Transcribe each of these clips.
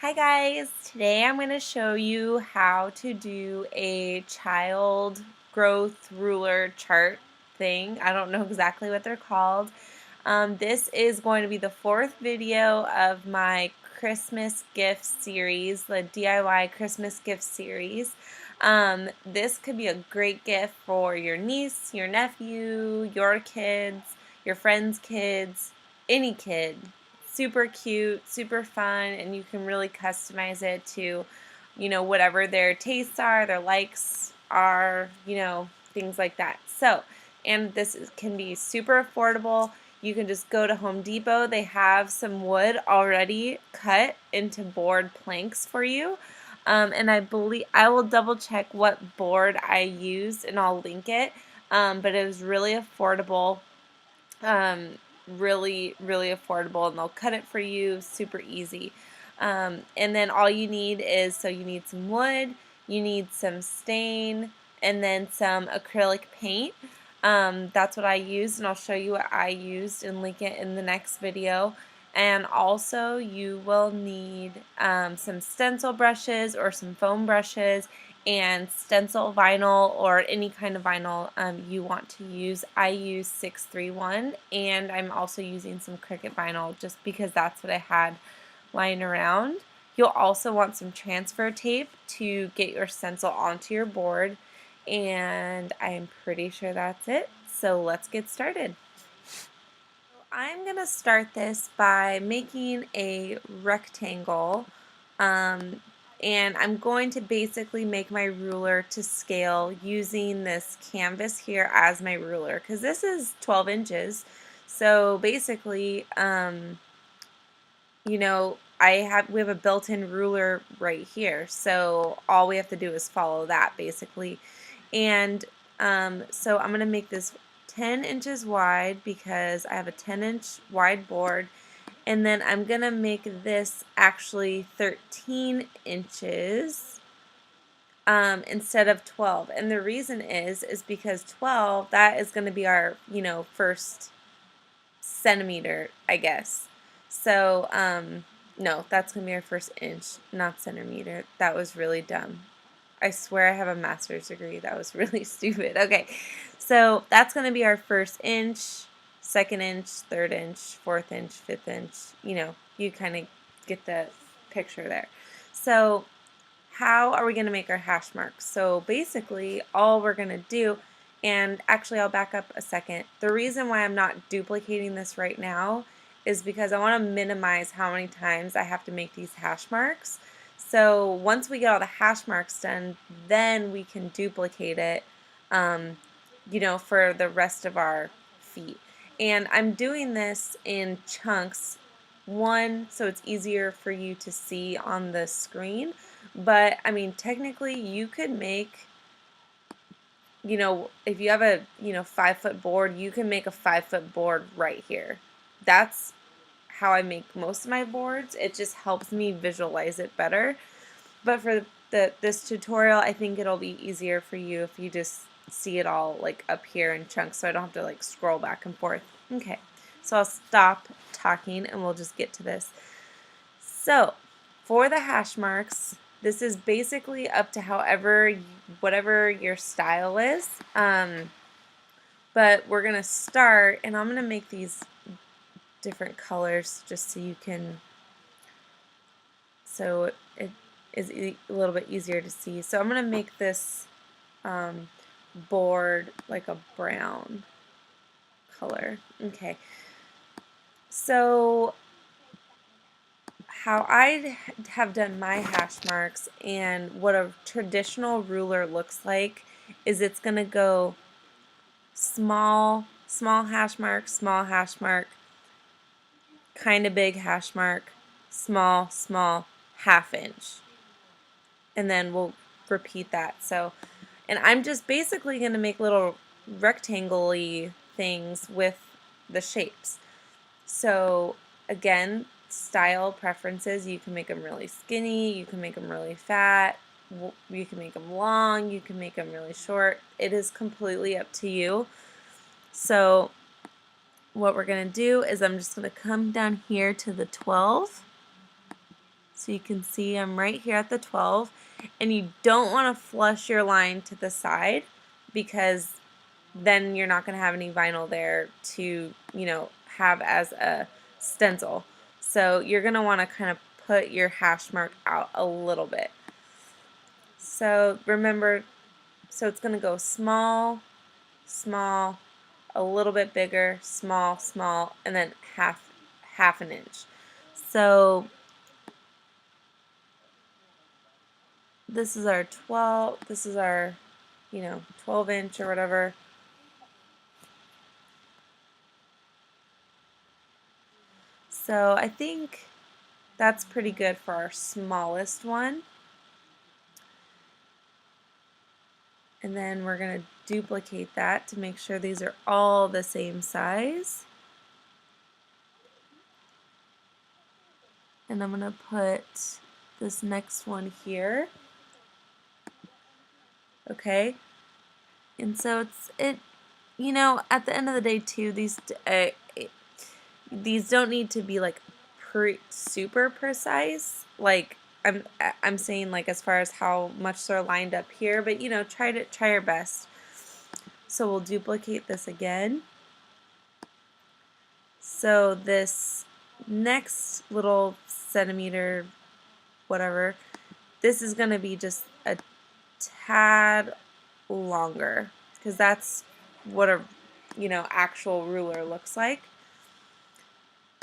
Hi guys, today I'm going to show you how to do a child growth ruler chart thing. I don't know exactly what they're called. This is going to be the fourth video of my Christmas gift series, the DIY Christmas gift series. This could be a great gift for your niece, your nephew, your kids, your friends' kids, any kid. Super cute, super fun, and you can really customize it to, whatever their tastes are, their likes are, things like that. So, and can be super affordable. You can just go to Home Depot. They have some wood already cut into board planks for you. And I believe I will double check what board I used and I'll link it. But it was really affordable. Really affordable, and they'll cut it for you super easy. And then all you need is, so you need some wood, you need some stain, and then some acrylic paint. That's what I used, and I'll show you what I used and link it in the next video. And also you will need some stencil brushes or some foam brushes and stencil vinyl or any kind of vinyl you want to use. I use 631, and I'm also using some Cricut vinyl just because that's what I had lying around. You'll also want some transfer tape to get your stencil onto your board, and I'm pretty sure that's it. So let's get started. I'm going to start this by making a rectangle, and I'm going to basically make my ruler to scale using this canvas here as my ruler, because this is 12 inches. So basically, we have a built-in ruler right here, so all we have to do is follow that basically. And so I'm going to make this 10 inches wide because I have a 10-inch wide board, and then I'm going to make this actually 13 inches instead of 12. And the reason is because 12, that is going to be our, first centimeter, I guess. So, no, that's going to be our first inch, not centimeter. That was really dumb. I swear I have a master's degree. That was really stupid. Okay, so that's going to be our first inch, second inch, third inch, fourth inch, fifth inch. You kind of get the picture there. So how are we going to make our hash marks? So basically all we're going to do, and actually I'll back up a second. The reason why I'm not duplicating this right now is because I want to minimize how many times I have to make these hash marks. So once we get all the hash marks done, then we can duplicate it, for the rest of our feet. And I'm doing this in chunks. One, so it's easier for you to see on the screen. But, I mean, technically you could make, if you have a, 5-foot board, you can make a 5-foot board right here. That's how I make most of my boards. It just helps me visualize it better. But for this tutorial, I think it'll be easier for you if you just see it all like up here in chunks, so I don't have to like scroll back and forth. Okay, so I'll stop talking and we'll just get to this. So for the hash marks, this is basically up to whatever your style is. But we're going to start, and I'm going to make these different colors just so you can, so it is a little bit easier to see. So I'm going to make this board like a brown color. Okay. So how I have done my hash marks and what a traditional ruler looks like is it's going to go small hash mark, kind of big hash mark, small, half inch. And then we'll repeat that. So, and I'm just basically going to make little rectangle-y things with the shapes. So again, style preferences, you can make them really skinny, you can make them really fat, you can make them long, you can make them really short. It is completely up to you. So what we're going to do is I'm just going to come down here to the 12. So you can see I'm right here at the 12, and you don't want to flush your line to the side because then you're not going to have any vinyl there to, have as a stencil. So you're going to want to kind of put your hash mark out a little bit. So remember, so it's going to go small, small, a little bit bigger, small, small, and then half an inch. So this is our 12, this is our, 12 inch or whatever. So I think that's pretty good for our smallest one. And then we're going to duplicate that to make sure these are all the same size. And I'm going to put this next one here. Okay. And so at the end of the day too, these don't need to be like super precise. Like I'm saying, like, as far as how much they're lined up here, but try your best. So we'll duplicate this again. So this next little centimeter, whatever, this is going to be just a tad longer because that's what a actual ruler looks like.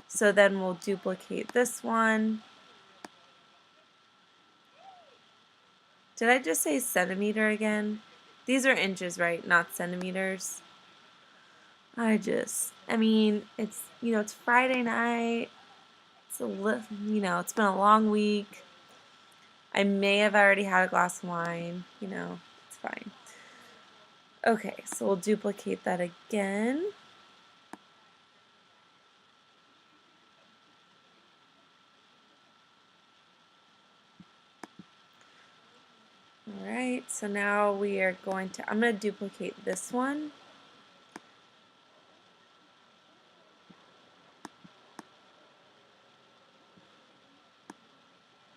So then we'll duplicate this one. Did I just say centimeter again? These are inches, right? Not centimeters. I mean, it's Friday night. It's it's been a long week. I may have already had a glass of wine. It's fine. Okay, so we'll duplicate that again. Alright, so now we are I'm going to duplicate this one.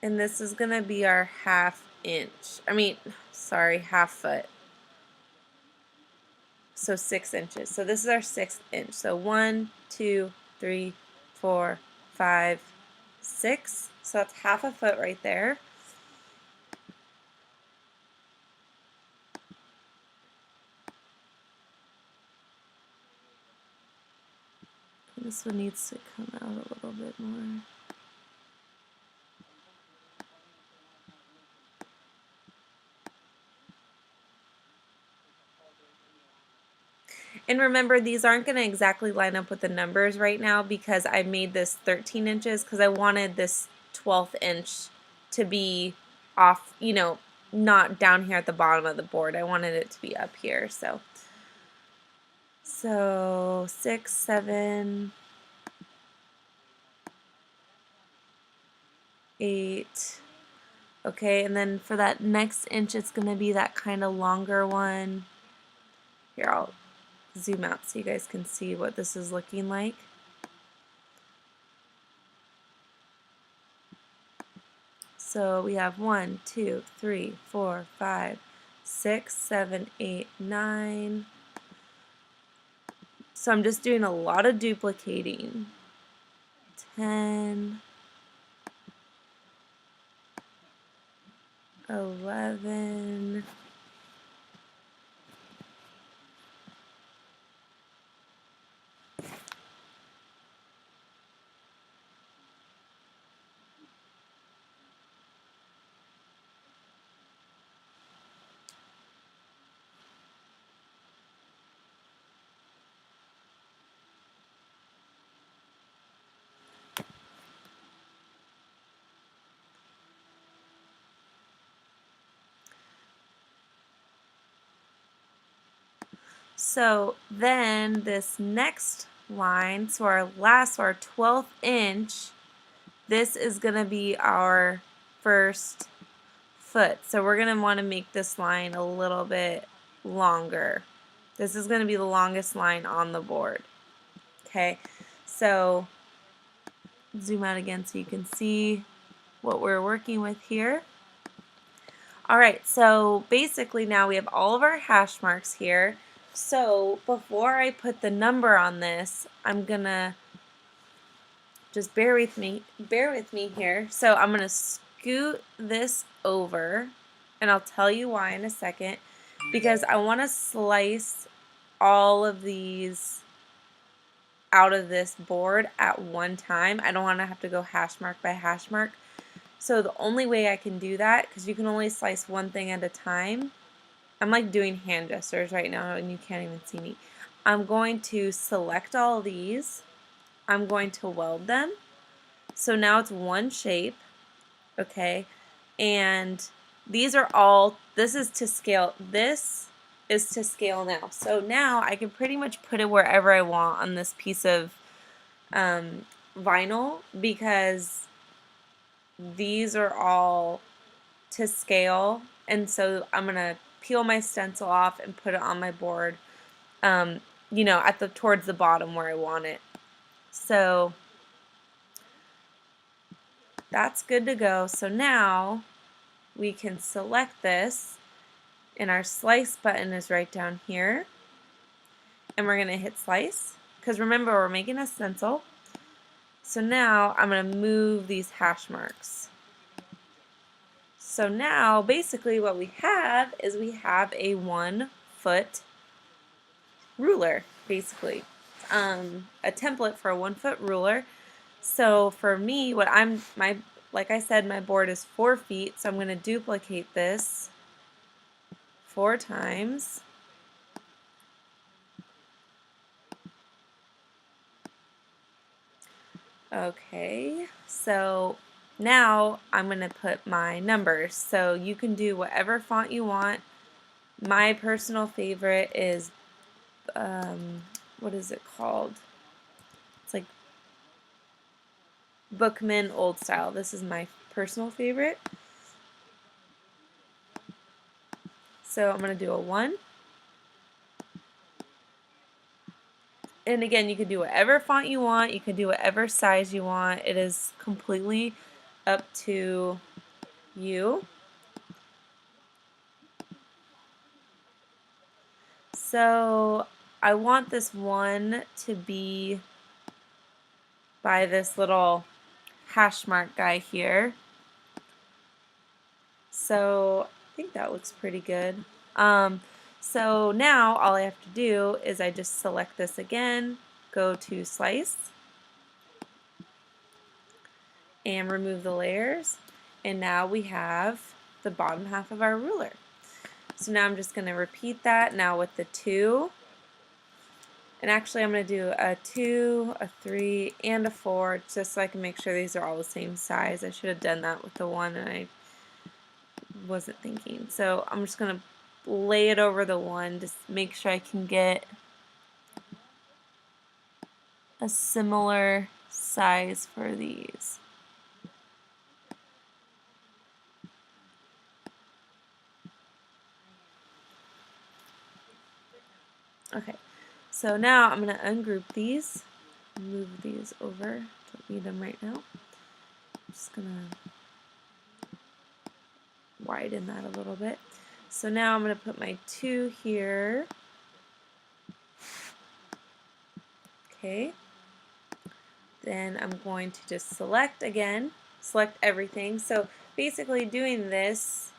And this is going to be our half foot. So 6 inches. So this is our 6th inch. So 1, 2, 3, 4, 5, 6. So that's half a foot right there. This one needs to come out a little bit more. And remember, these aren't going to exactly line up with the numbers right now because I made this 13 inches because I wanted this 12th inch to be off, not down here at the bottom of the board. I wanted it to be up here. So 6, 7, 8. Okay, and then for that next inch, it's going to be that kind of longer one. Here, I'll zoom out so you guys can see what this is looking like. So we have 1, 2, 3, 4, 5, 6, 7, 8, 9. So I'm just doing a lot of duplicating. 10, 11, So then this next line, so our 12th inch, this is going to be our first foot. So we're going to want to make this line a little bit longer. This is going to be the longest line on the board. Okay, so zoom out again so you can see. what we're working with here. Alright, so basically now we have all of our hash marks here. So before I put the number on this, I'm gonna just bear with me here. So I'm gonna scoot this over, and I'll tell you why in a second, because I want to slice all of these out of this board at one time. I don't want to have to go hash mark by hash mark. So the only way I can do that, because you can only slice one thing at a time, I'm like doing hand gestures right now and you can't even see me. I'm going to select all of these. I'm going to weld them. So now it's one shape, okay? And these are all, this is to scale, this is to scale now. So now I can pretty much put it wherever I want on this piece of vinyl, because these are all to scale, and so I'm gonna peel my stencil off and put it on my board, you know, at the towards the bottom where I want it. So that's good to go. So now we can select this, and our slice button is right down here, and we're gonna hit slice, because remember we're making a stencil. So now I'm gonna move these hash marks. So now basically what we have is we have a 1 foot ruler, basically. A template for a 1 foot ruler. So for me, like I said, my board is 4 feet, so I'm going to duplicate this 4 times. Okay, so now I'm going to put my numbers. So you can do whatever font you want. My personal favorite is, what is it called? It's like Bookman Old Style. This is my personal favorite. So I'm going to do a 1. And again, you can do whatever font you want. You can do whatever size you want. It is completely up to you. So I want this one to be by this little hash mark guy here. So I think that looks pretty good. So now all I have to do is I just select this again, go to slice, and remove the layers. And now we have the bottom half of our ruler. So now I'm just going to repeat that now with the 2. And actually I'm going to do a 2, a 3, and a 4 just so I can make sure these are all the same size. I should have done that with the 1 and I wasn't thinking. So I'm just going to lay it over the 1 to make sure I can get a similar size for these. Okay, so now I'm going to ungroup these, move these over, don't need them right now. I'm just going to widen that a little bit. So now I'm going to put my 2 here. Okay, then I'm going to just select again, select everything. So basically doing this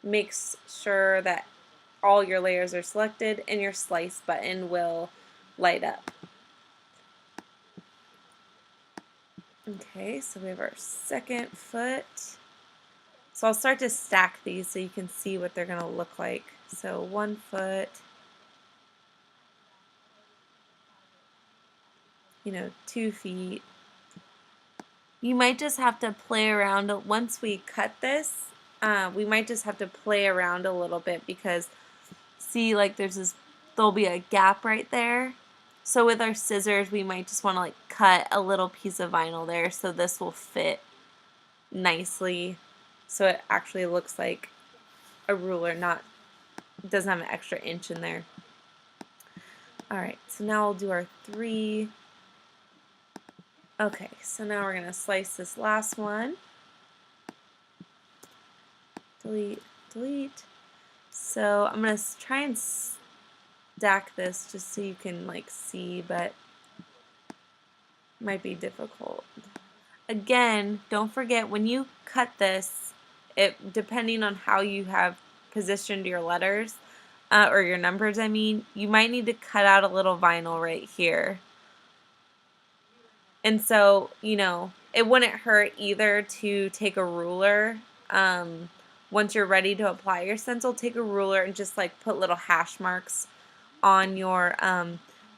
makes sure that all your layers are selected and your slice button will light up. Okay, so we have our second foot. So I'll start to stack these so you can see what they're going to look like. So 1 foot, you know, 2 feet. You might just have to play around. Once we cut this, we might just have to play around a little bit, because see, like there'll be a gap right there. So with our scissors, we might just want to like cut a little piece of vinyl there so this will fit nicely, so it actually looks like a ruler, doesn't have an extra inch in there. Alright, so now we'll do our 3. Okay, so now we're going to slice this last one. Delete, delete. So I'm going to try and stack this just so you can like see, but it might be difficult. Again, don't forget when you cut this, depending on how you have positioned your letters, or your numbers, I mean, you might need to cut out a little vinyl right here. And so, you know, it wouldn't hurt either to take a ruler. Once you're ready to apply your stencil, take a ruler and just like put little hash marks on your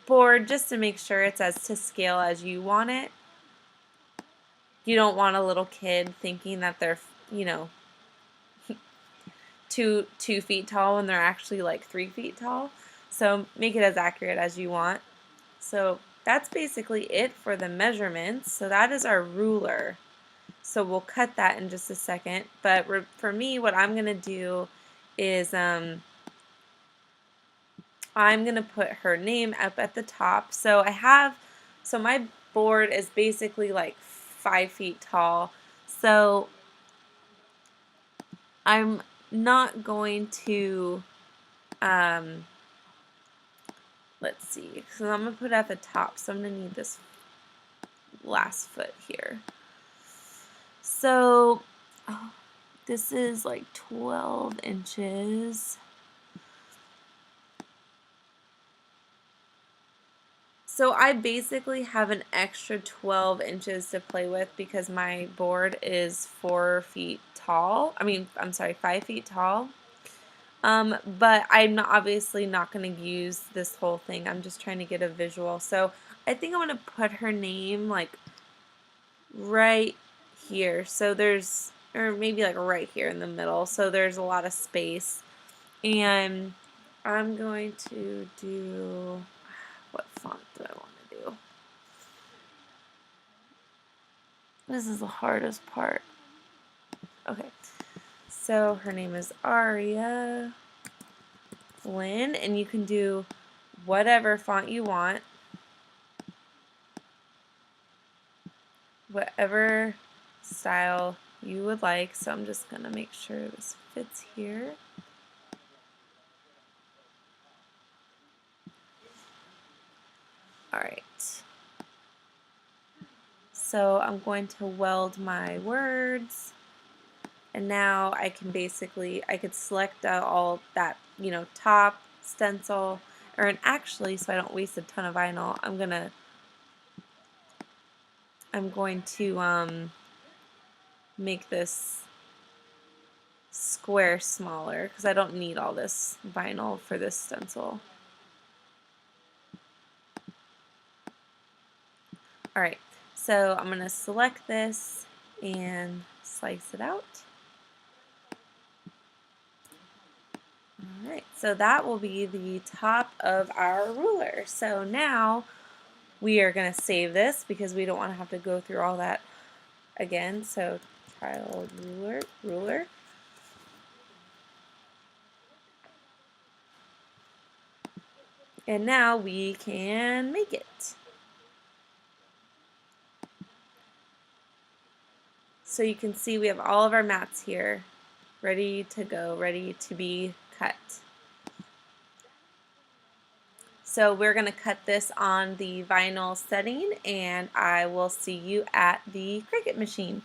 board just to make sure it's as to scale as you want it. You don't want a little kid thinking that they're, you know, 2 feet tall when they're actually like 3 feet tall. So make it as accurate as you want. So that's basically it for the measurements. So that is our ruler. So we'll cut that in just a second. But for me, what I'm going to do is I'm going to put her name up at the top. So so my board is basically like 5 feet tall. So I'm not going to, let's see, so I'm going to put it at the top. So I'm going to need this last foot here. So this is like 12 inches. So I basically have an extra 12 inches to play with because my board is 4 feet tall. I'm sorry, 5 feet tall. But I'm obviously not going to use this whole thing. I'm just trying to get a visual. So I think I'm going to put her name like right here. So or maybe like right here in the middle. So there's a lot of space. And I'm going to do, what font do I want to do? This is the hardest part. Okay, so her name is Aria Flynn, and you can do whatever font you want, whatever style you would like. So I'm just going to make sure this fits here. Alright, so I'm going to weld my words. And now I can I could select all that, you know, top, stencil, and actually, so I don't waste a ton of vinyl, I'm going to make this square smaller because I don't need all this vinyl for this stencil. Alright, so I'm going to select this and slice it out. Alright, so that will be the top of our ruler. So now we are going to save this because we don't want to have to go through all that again. So tile ruler. And now we can make it. So you can see we have all of our mats here ready to go, ready to be cut. So we're going to cut this on the vinyl setting, and I will see you at the Cricut machine.